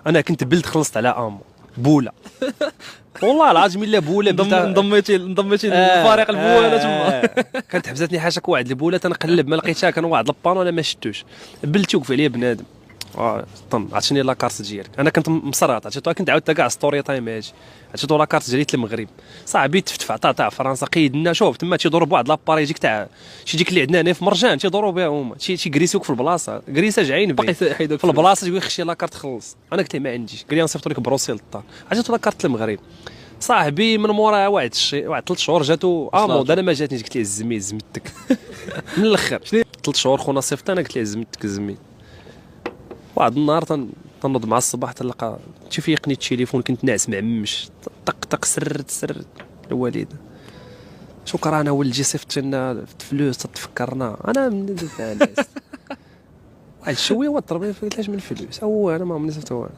انا كنت بلد خلصت على امو بوله والله العظيم الا بوله انضميتي للفريق البوله تما. كانت حبستني حاشاك واحد البوله تنقلب ما لقيتها، كان واحد البانو انا ما شفتوش، بلتي وقف عليا بنادم عطيني لاكارت ديالك. انا كنت مصرعط، عطيتو كنت عاودت كاع ستوري تايم هادي، عطيتو لاكارت جريت للمغرب صاحبي تفتفع تاع فرنسا قيدنا. شوف تما تيضربوا بواحد لاباري ديك تاع شي ديك اللي عندنا هنا في مرجان تيضربوا بها هما تيغريسيوك في البلاصه، غريسه جايين باقي في البلاصه تيقول خشي لاكارت خلص. انا قلت له ما عنديش، قال لي نصيفط لك بروسيل للدار، عطيتو لاكارت للمغرب صاحبي. من موراها واحد 3 شهور جاتو امود، انا ما جاتنيش، قلت ليه زميتك من الاخر 3 شهور خونا صيفط، انا قلت ليه زميتك. واحد النهار تنوض مع الصباح تلقى تيفيقني التليفون، كنت ناعس معمش طق سرت الوالده شكرا ولدي صيفط لنا فلوس تفكرنا. انا من واحد شويه وضربني قلت لاش من فلوس، انا ما عمرني صيفط والو.